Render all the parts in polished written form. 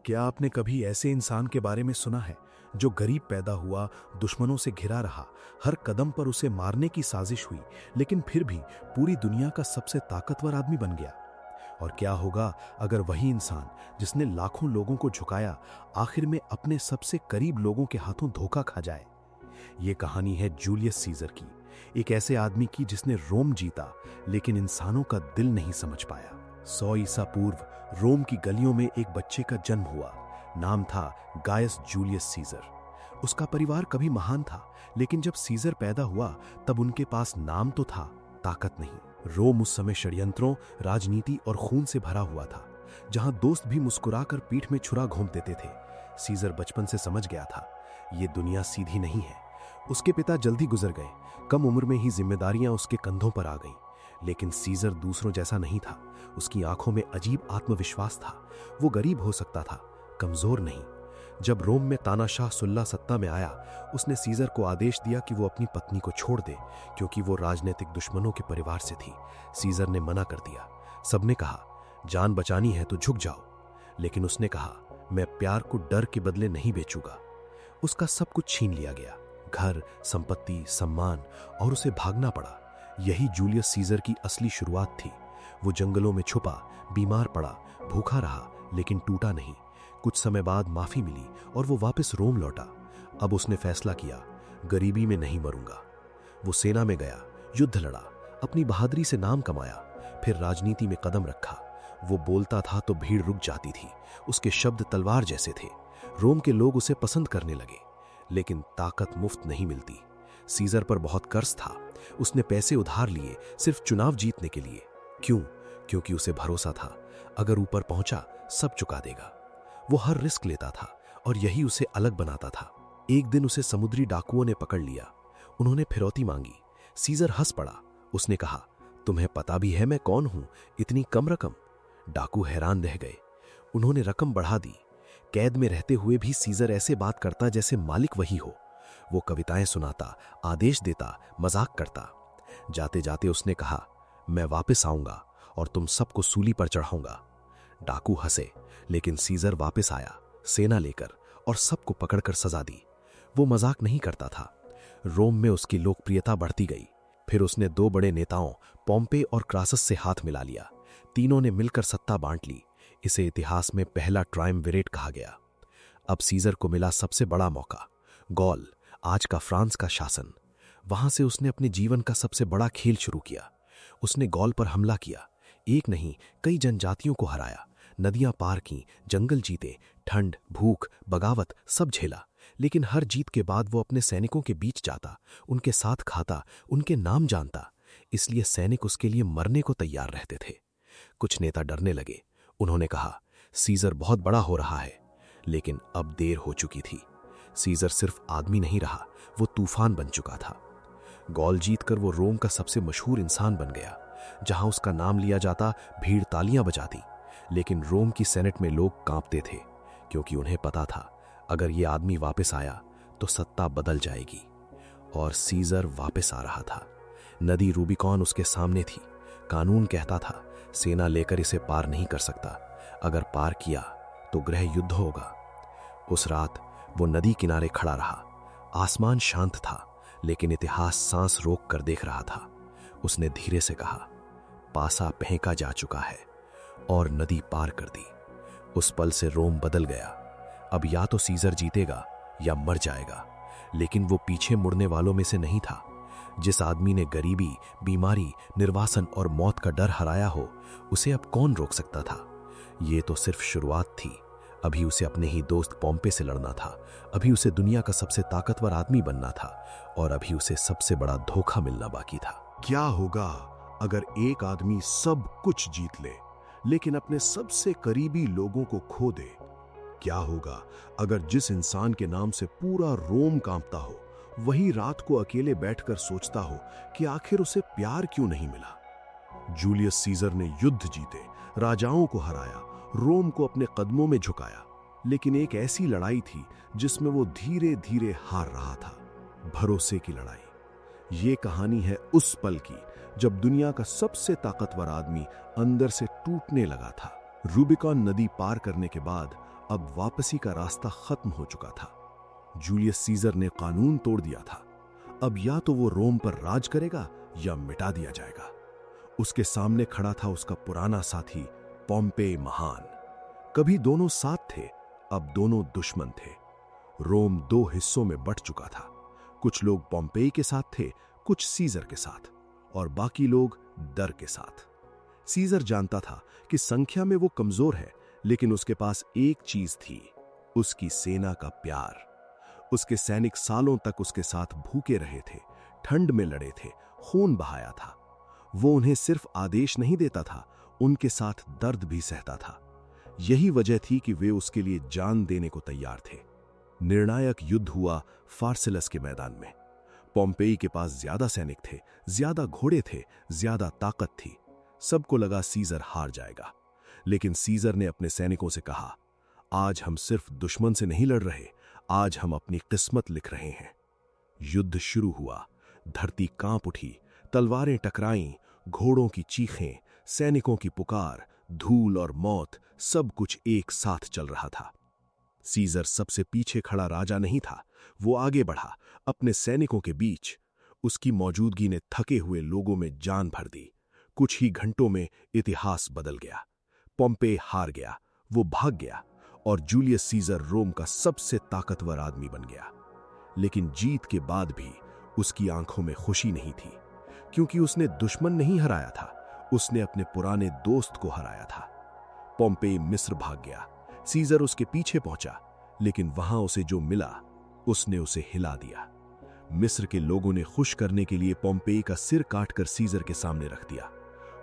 क्या आपने कभी ऐसे इंसान के बारे में सुना है जो गरीब पैदा हुआ, दुश्मनों से घिरा रहा, हर कदम पर उसे मारने की साजिश हुई, लेकिन फिर भी पूरी दुनिया का सबसे ताकतवर आदमी बन गया? और क्या होगा अगर वही इंसान जिसने लाखों लोगों को झुकाया, आखिर में अपने सबसे करीब लोगों के हाथों धोखा खा जाए? ये कहानी है जूलियस सीजर की, एक ऐसे आदमी की जिसने रोम जीता लेकिन इंसानों का दिल नहीं समझ पाया। 100 ईसा पूर्व रोम की गलियों में एक बच्चे का जन्म हुआ। नाम था गायस जूलियस सीजर। उसका परिवार कभी महान था, लेकिन जब सीजर पैदा हुआ तब उनके पास नाम तो था, ताकत नहीं। रोम उस समय षड्यंत्रों, राजनीति और खून से भरा हुआ था, जहां दोस्त भी मुस्कुराकर पीठ में छुरा घोंप देते थे। सीजर बचपन से समझ गया था, ये दुनिया सीधी नहीं है। उसके पिता जल्दी गुजर गए, कम उम्र में ही जिम्मेदारियां उसके कंधों पर आ गईं। लेकिन सीजर दूसरों जैसा नहीं था। उसकी आंखों में अजीब आत्मविश्वास था। वो गरीब हो सकता था, कमजोर नहीं। जब रोम में तानाशाह सुल्ला सत्ता में आया, उसने सीजर को आदेश दिया कि वो अपनी पत्नी को छोड़ दे, क्योंकि वो राजनीतिक दुश्मनों के परिवार से थी। सीजर ने मना कर दिया। सबने कहा, जान बचानी है तो झुक जाओ। लेकिन उसने कहा, मैं प्यार को डर के बदले नहीं बेचूंगा। उसका सब कुछ छीन लिया गया, घर, संपत्ति, सम्मान, और उसे भागना पड़ा। यही जूलियस सीजर की असली शुरुआत थी। वो जंगलों में छुपा, बीमार पड़ा, भूखा रहा, लेकिन टूटा नहीं। कुछ समय बाद माफी मिली और वो वापस रोम लौटा। अब उसने फैसला किया, गरीबी में नहीं मरूंगा। वो सेना में गया, युद्ध लड़ा, अपनी बहादुरी से नाम कमाया, फिर राजनीति में कदम रखा। वो बोलता था तो भीड़ रुक जाती थी। उसके शब्द तलवार जैसे थे। रोम के लोग उसे पसंद करने लगे। लेकिन ताकत मुफ्त नहीं मिलती। सीजर पर बहुत कर्ज था। उसने पैसे उधार लिए सिर्फ चुनाव जीतने के लिए। क्यों? क्योंकि उसे भरोसा था, अगर ऊपर पहुंचा सब चुका देगा। वो हर रिस्क लेता था और यही उसे अलग बनाता था। एक दिन उसे समुद्री डाकुओं ने पकड़ लिया। उन्होंने फिरौती मांगी। सीजर हंस पड़ा। उसने कहा, तुम्हें पता भी है मैं कौन हूं? इतनी कम रकम? डाकू हैरान रह गए। उन्होंने रकम बढ़ा दी। कैद में रहते हुए भी सीजर ऐसे बात करता जैसे मालिक वही हो। वो कविताएं सुनाता, आदेश देता, मजाक करता। जाते जाते उसने कहा, मैं वापस आऊंगा और तुम सबको सूली पर चढ़ाऊंगा। डाकू हंसे, लेकिन सीजर वापस आया, सेना लेकर, और सबको पकड़कर सजा दी। वो मजाक नहीं करता था। रोम में उसकी लोकप्रियता बढ़ती गई। फिर उसने दो बड़े नेताओं पोम्पे और क्रासस से हाथ मिला लिया। तीनों ने मिलकर सत्ता बांट ली। इसे इतिहास में पहला ट्रायम्विरेट कहा गया। अब सीजर को मिला सबसे बड़ा मौका, गौल, आज का फ्रांस का शासन। वहां से उसने अपने जीवन का सबसे बड़ा खेल शुरू किया। उसने गौल पर हमला किया, एक नहीं कई जनजातियों को हराया, नदियां पार की, जंगल जीते, ठंड, भूख, बगावत सब झेला। लेकिन हर जीत के बाद वो अपने सैनिकों के बीच जाता, उनके साथ खाता, उनके नाम जानता। इसलिए सैनिक उसके लिए मरने को तैयार रहते थे। कुछ नेता डरने लगे। उन्होंने कहा, सीजर बहुत बड़ा हो रहा है। लेकिन अब देर हो चुकी थी। सीजर सिर्फ आदमी नहीं रहा, वो तूफान बन चुका था। गॉल जीतकर वो रोम का सबसे मशहूर इंसान बन गया। जहां उसका नाम लिया जाता, भीड़ तालियां बजाती। लेकिन रोम की सेनेट में लोग कांपते थे, क्योंकि उन्हें पता था, अगर ये आदमी वापस आया तो सत्ता बदल जाएगी। और सीजर वापस आ रहा था। नदी रूबिकॉन उसके सामने थी। कानून कहता था, सेना लेकर इसे पार नहीं कर सकता। अगर पार किया तो गृह युद्ध होगा। उस रात वो नदी किनारे खड़ा रहा। आसमान शांत था, लेकिन इतिहास सांस रोक कर देख रहा था। उसने धीरे से कहा, पासा फेंका जा चुका है, और नदी पार कर दी। उस पल से रोम बदल गया। अब या तो सीजर जीतेगा या मर जाएगा। लेकिन वो पीछे मुड़ने वालों में से नहीं था। जिस आदमी ने गरीबी, बीमारी, निर्वासन और मौत का डर हराया हो, उसे अब कौन रोक सकता था? ये तो सिर्फ शुरुआत थी। अभी उसे अपने ही दोस्त पोम्पे से लड़ना था। अभी उसे दुनिया का सबसे ताकतवर आदमी बनना था। और अभी उसे सबसे बड़ा धोखा मिलना बाकी था। क्या होगा अगर एक आदमी सब कुछ जीत ले, लेकिन अपने सबसे करीबी लोगों को खो दे? क्या होगा अगर जिस इंसान के नाम से पूरा रोम कांपता हो, वही रात को अकेले बैठकर सोचता हो कि आखिर उसे प्यार क्यों नहीं मिला? जूलियस सीजर ने युद्ध जीते, राजाओं को हराया, रोम को अपने कदमों में झुकाया। लेकिन एक ऐसी लड़ाई थी जिसमें वो धीरे धीरे हार रहा था, भरोसे की लड़ाई। ये कहानी है उस पल की जब दुनिया का सबसे ताकतवर आदमी अंदर से टूटने लगा था। रूबिकॉन नदी पार करने के बाद अब वापसी का रास्ता खत्म हो चुका था। जूलियस सीजर ने कानून तोड़ दिया था। अब या तो वो रोम पर राज करेगा या मिटा दिया जाएगा। उसके सामने खड़ा था उसका पुराना साथी पोम्पेई महान। कभी दोनों साथ थे, अब दोनों दुश्मन थे। रोम दो हिस्सों में बंट चुका था। कुछ लोग पोम्पेई के साथ थे, कुछ सीजर के साथ, और बाकी लोग डर के साथ। सीजर जानता था कि संख्या में वो कमजोर है, लेकिन उसके पास एक चीज थी, उसकी सेना का प्यार। उसके सैनिक सालों तक उसके साथ भूखे रहे थे, ठंड में लड़े थे, खून बहाया था। वो उन्हें सिर्फ आदेश नहीं देता था, उनके साथ दर्द भी सहता था। यही वजह थी कि वे उसके लिए जान देने को तैयार थे। निर्णायक युद्ध हुआ फार्सिलस के मैदान में। पोम्पेई के पास ज्यादा सैनिक थे, ज्यादा घोड़े थे, ज्यादा ताकत थी। सबको लगा सीजर हार जाएगा, लेकिन सीजर ने अपने सैनिकों से कहा, आज हम सिर्फ दुश्मन से नहीं लड़ रहे, आज हम अपनी किस्मत लिख रहे हैं। युद्ध शुरू हुआ। धरती कांप उठी, तलवारें टकराईं, घोड़ों की चीखें, सैनिकों की पुकार, धूल और मौत, सब कुछ एक साथ चल रहा था। सीजर सबसे पीछे खड़ा राजा नहीं था। वो आगे बढ़ा, अपने सैनिकों के बीच। उसकी मौजूदगी ने थके हुए लोगों में जान भर दी। कुछ ही घंटों में इतिहास बदल गया। पोम्पेई हार गया, वो भाग गया, और जूलियस सीजर रोम का सबसे ताकतवर आदमी बन गया। लेकिन जीत के बाद भी उसकी आंखों में खुशी नहीं थी, क्योंकि उसने दुश्मन नहीं हराया था, उसने अपने पुराने दोस्त को हराया था। पोम्पेई मिस्र भाग गया। सीजर उसके पीछे पहुंचा, लेकिन वहां उसे जो मिला उसने उसे हिला दिया। मिस्र के लोगों ने खुश करने के लिए पोम्पेई का सिर काटकर सीजर के सामने रख दिया।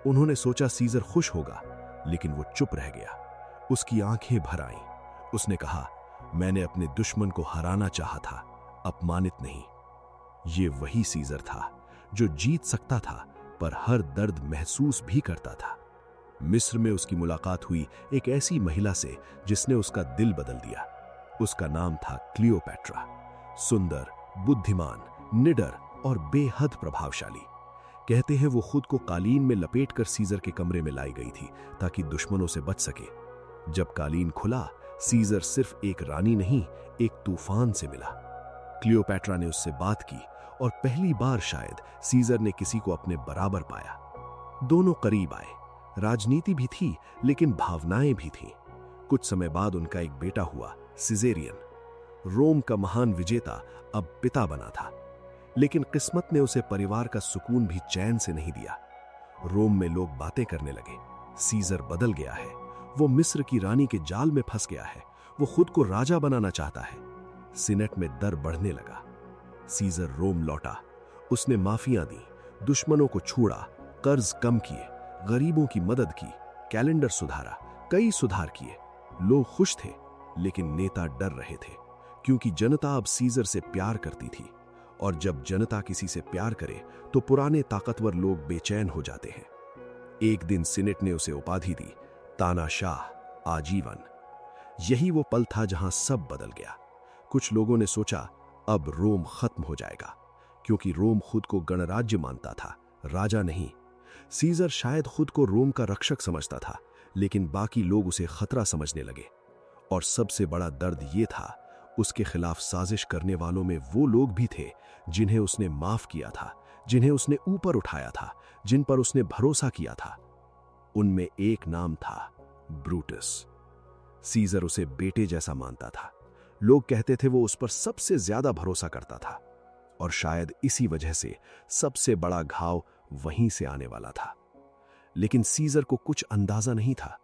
उन्होंने सोचा सीजर खुश होगा, लेकिन वो चुप रह गया। उसकी आंखें भर आईं। उसने कहा, मैंने अपने दुश्मन को हराना चाहा था, अपमानित नहीं। ये वही सीजर था जो जीत सकता था, पर हर दर्द महसूस भी करता था। मिस्र में उसकी मुलाकात हुई एक ऐसी महिला से जिसने उसका दिल बदल दिया। उसका नाम था क्लियोपैट्रा। सुंदर, बुद्धिमान, निडर और बेहद प्रभावशाली। कहते हैं वो खुद को कालीन में लपेटकर सीजर के कमरे में लाई गई थी ताकि दुश्मनों से बच सके। जब कालीन खुला, सीजर सिर्फ एक रानी नहीं, एक तूफान से मिला। क्लियोपैट्रा ने उससे बात की, और पहली बार शायद सीजर ने किसी को अपने बराबर पाया। दोनों करीब आए। राजनीति भी थी, लेकिन भावनाएं भी थीं। कुछ समय बाद उनका एक बेटा हुआ, सिजेरियन। रोम का महान विजेता अब पिता बना था, लेकिन किस्मत ने उसे परिवार का सुकून भी चैन से नहीं दिया। रोम में लोग बातें करने लगे, सीजर बदल गया है, वो मिस्र की रानी के जाल में फंस गया है, वो खुद को राजा बनाना चाहता है। सीनेट में डर बढ़ने लगा। सीजर रोम लौटा। उसने माफियां दी, दुश्मनों को छोड़ा, कर्ज कम किए, गरीबों की मदद की, कैलेंडर सुधारा, कई सुधार किए। लोग खुश थे, लेकिन नेता डर रहे थे, क्योंकि जनता अब सीजर से प्यार करती थी, और जब जनता किसी से प्यार करे तो पुराने ताकतवर लोग बेचैन हो जाते हैं। एक दिन सीनेट ने उसे उपाधि दी, तानाशाह, आजीवन। यही वो पल था जहां सब बदल गया। कुछ लोगों ने सोचा अब रोम खत्म हो जाएगा, क्योंकि रोम खुद को गणराज्य मानता था, राजा नहीं। सीजर शायद खुद को रोम का रक्षक समझता था, लेकिन बाकी लोग उसे खतरा समझने लगे। और सबसे बड़ा दर्द ये था, उसके खिलाफ साजिश करने वालों में वो लोग भी थे जिन्हें उसने माफ किया था, जिन्हें उसने ऊपर उठाया था, जिन पर उसने भरोसा किया था। उनमें एक नाम था, ब्रूटस। सीजर उसे बेटे जैसा मानता था। लोग कहते थे वो उस पर सबसे ज्यादा भरोसा करता था, और शायद इसी वजह से सबसे बड़ा घाव वहीं से आने वाला था। लेकिन सीजर को कुछ अंदाजा नहीं था।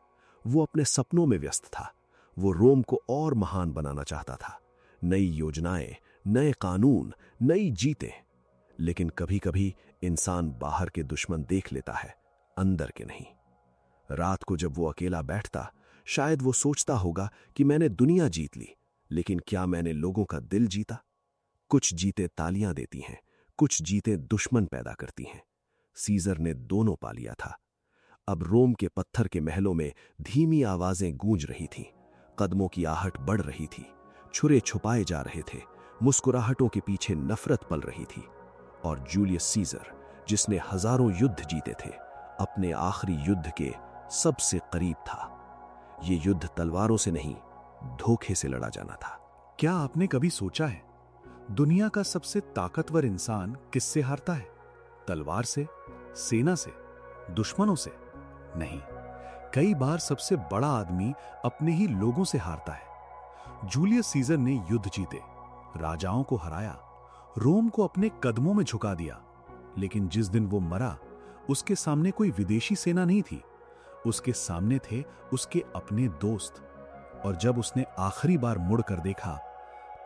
वो अपने सपनों में व्यस्त था। वो रोम को और महान बनाना चाहता था। नई योजनाएं, नए कानून, नई जीतें। लेकिन कभी कभी इंसान बाहर के दुश्मन देख लेता है, अंदर के नहीं। रात को जब वो अकेला बैठता, शायद वो सोचता होगा कि मैंने दुनिया जीत ली, लेकिन क्या मैंने लोगों का दिल जीता? कुछ जीतें तालियां देती हैं, कुछ जीतें दुश्मन पैदा करती हैं। सीजर ने दोनों पा लिया था। अब रोम के पत्थर के महलों में धीमी आवाजें गूंज रही थीं, कदमों की आहट बढ़ रही थी, छुरे छुपाए जा रहे थे, मुस्कुराहटों के पीछे नफरत पल रही थी। और जूलियस सीजर, जिसने हजारों युद्ध जीते थे, अपने आखिरी युद्ध के सबसे करीब था। ये युद्ध तलवारों से नहीं, धोखे से लड़ा जाना था। क्या आपने कभी सोचा है, दुनिया का सबसे ताकतवर इंसान किससे हारता है? तलवार से, सेना से, दुश्मनों से? नहीं, कई बार सबसे बड़ा आदमी अपने ही लोगों से हारता है। जूलियस सीजर ने युद्ध जीते, राजाओं को हराया, रोम को अपने कदमों में झुका दिया, लेकिन जिस दिन वो मरा, उसके सामने कोई विदेशी सेना नहीं थी, उसके सामने थे उसके अपने दोस्त। और जब उसने आखिरी बार मुड़कर देखा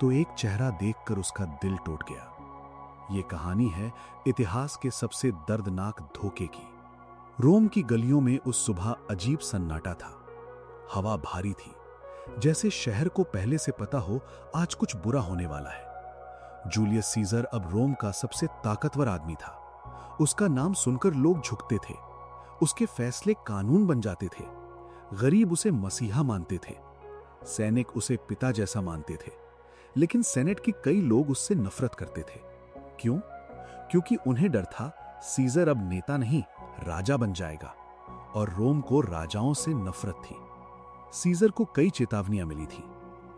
तो एक चेहरा देखकर उसका दिल टूट गया। यह कहानी है इतिहास के सबसे दर्दनाक धोखे की। रोम की गलियों में उस सुबह अजीब सन्नाटा था। हवा भारी थी, जैसे शहर को पहले से पता हो आज कुछ बुरा होने वाला है। जूलियस सीजर अब रोम का सबसे ताकतवर आदमी था। उसका नाम सुनकर लोग झुकते थे, उसके फैसले कानून बन जाते थे। गरीब उसे मसीहा मानते थे, सैनिक उसे पिता जैसा मानते थे, लेकिन सेनेट के कई लोग उससे नफरत करते थे। क्यों? क्योंकि उन्हें डर था सीजर अब नेता नहीं, राजा बन जाएगा, और रोम को राजाओं से नफरत थी। सीजर को कई चेतावनियां मिली थी।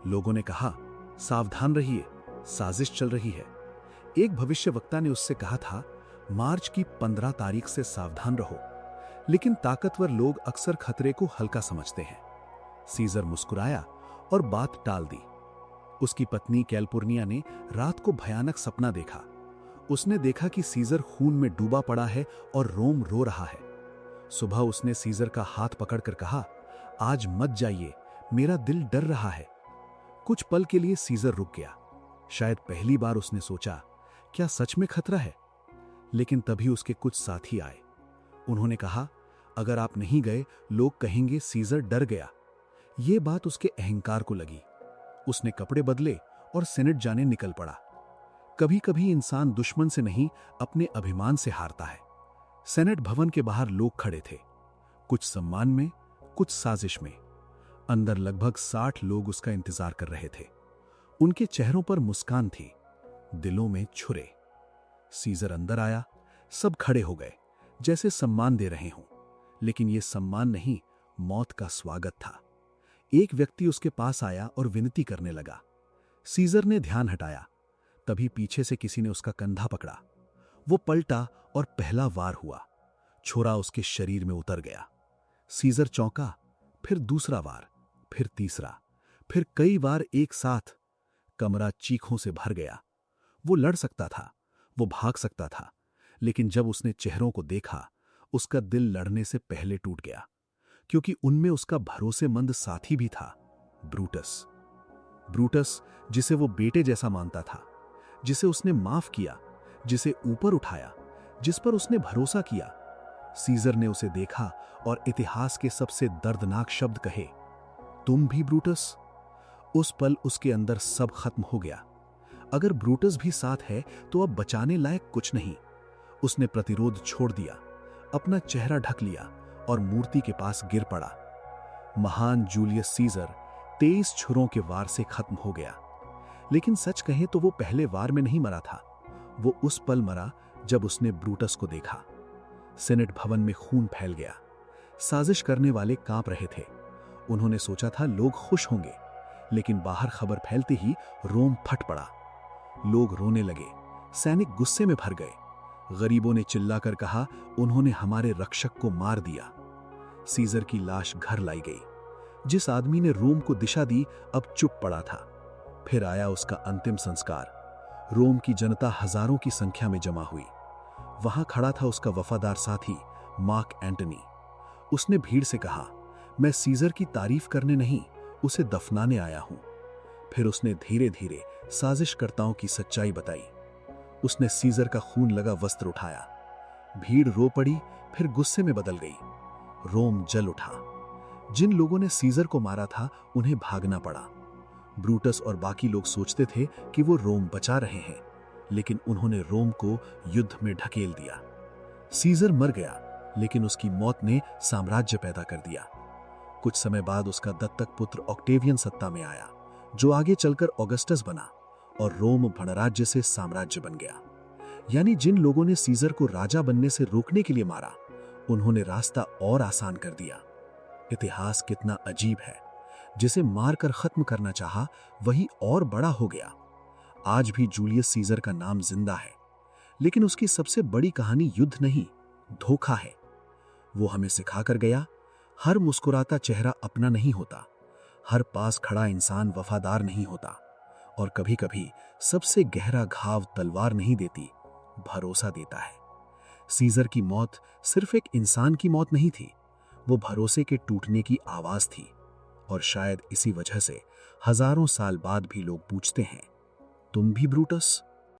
लोगों ने कहा, सावधान रहिए, साजिश चल रही है। एक भविष्यवक्ता ने उससे कहा था, मार्च की 15 तारीख से सावधान रहो। लेकिन ताकतवर लोग अक्सर खतरे को हल्का समझते हैं। सीजर मुस्कुराया और बात टाल दी। उसकी पत्नी कैलपुर्निया ने रात को भयानक सपना देखा। उसने देखा कि सीजर खून में डूबा पड़ा है और रोम रो रहा है। सुबह उसने सीजर का हाथ पकड़कर कहा, आज मत जाइए, मेरा दिल डर रहा है। कुछ पल के लिए सीजर रुक गया। शायद पहली बार उसने सोचा, क्या सच में खतरा है? लेकिन तभी उसके कुछ साथी आए। उन्होंने कहा, अगर आप नहीं गए, लोग कहेंगे सीजर डर गया। यह बात उसके अहंकार को लगी। उसने कपड़े बदले और सेनेट जाने निकल पड़ा। कभी कभी इंसान दुश्मन से नहीं, अपने अभिमान से हारता है। सेनेट भवन के बाहर लोग खड़े थे, कुछ सम्मान में, कुछ साजिश में। अंदर लगभग 60 लोग उसका इंतजार कर रहे थे। उनके चेहरों पर मुस्कान थी, दिलों में छुरे। सीजर अंदर आया, सब खड़े हो गए, जैसे सम्मान दे रहे हों। लेकिन यह सम्मान नहीं, मौत का स्वागत था। एक व्यक्ति उसके पास आया और विनती करने लगा। सीजर ने ध्यान हटाया। तभी पीछे से किसी ने उसका कंधा पकड़ा। वो पलटा और पहला वार हुआ। छुरा उसके शरीर में उतर गया। सीजर चौंका, फिर दूसरा वार, फिर तीसरा, फिर कई वार एक साथ। कमरा चीखों से भर गया। वो लड़ सकता था, वो भाग सकता था, लेकिन जब उसने चेहरों को देखा, उसका दिल लड़ने से पहले टूट गया, क्योंकि उनमें उसका भरोसेमंद साथी भी था, ब्रूटस। ब्रूटस, जिसे वो बेटे जैसा मानता था, जिसे उसने माफ किया, जिसे ऊपर उठाया, जिस पर उसने भरोसा किया। सीजर ने उसे देखा और इतिहास के सबसे दर्दनाक शब्द कहे, तुम भी ब्रूटस? उस पल उसके अंदर सब खत्म हो गया। अगर ब्रूटस भी साथ है तो अब बचाने लायक कुछ नहीं। उसने प्रतिरोध छोड़ दिया, अपना चेहरा ढक लिया और मूर्ति के पास गिर पड़ा। महान जूलियस सीजर 23 छुरों के वार से खत्म हो गया। लेकिन सच कहें तो वो पहले वार में नहीं मरा था। वो उस पल मरा जब उसने ब्रूटस को देखा। सेनेट भवन में खून फैल गया। साजिश करने वाले कांप रहे थे। उन्होंने सोचा था लोग खुश होंगे, लेकिन बाहर खबर फैलते ही रोम फट पड़ा। लोग रोने लगे, सैनिक गुस्से में भर गए। गरीबों ने चिल्लाकर कहा, उन्होंने हमारे रक्षक को मार दिया। सीजर की लाश घर लाई गई। जिस आदमी ने रोम को दिशा दी अब चुप पड़ा था। फिर आया उसका अंतिम संस्कार। रोम की जनता हजारों की संख्या में जमा हुई। वहां खड़ा था उसका वफादार साथी मार्क एंटनी। उसने भीड़ से कहा, मैं सीजर की तारीफ करने नहीं, उसे दफनाने आया हूं। फिर उसने धीरे धीरे साजिशकर्ताओं की सच्चाई बताई। उसने सीजर का खून लगा वस्त्र उठाया। भीड़ रो पड़ी, फिर गुस्से में बदल गई। रोम जल उठा। जिन लोगों ने सीजर को मारा था उन्हें भागना पड़ा। ब्रूटस और बाकी लोग सोचते थे कि वो रोम बचा रहे हैं, लेकिन उन्होंने रोम को युद्ध में ढकेल दिया। सीजर मर गया, लेकिन उसकी मौत ने साम्राज्य पैदा कर दिया। कुछ समय बाद उसका दत्तक पुत्र ऑक्टेवियन सत्ता में आया, जो आगे चलकर ऑगस्टस बना और रोम गणराज्य से साम्राज्य बन गया। यानी जिन लोगों ने सीजर को राजा बनने से रोकने के लिए मारा, उन्होंने रास्ता और आसान कर दिया। इतिहास कितना अजीब है। जिसे मारकर खत्म करना चाहा वही और बड़ा हो गया। आज भी जूलियस सीजर का नाम जिंदा है, लेकिन उसकी सबसे बड़ी कहानी युद्ध नहीं, धोखा है। वो हमें सिखाकर गया, हर मुस्कुराता चेहरा अपना नहीं होता, हर पास खड़ा इंसान वफादार नहीं होता, और कभी-कभी सबसे गहरा घाव तलवार नहीं देती, भरोसा देता है। सीजर की मौत सिर्फ एक इंसान की मौत नहीं थी, वो भरोसे के टूटने की आवाज थी। और शायद इसी वजह से हजारों साल बाद भी लोग पूछते हैं, तुम भी ब्रूटस?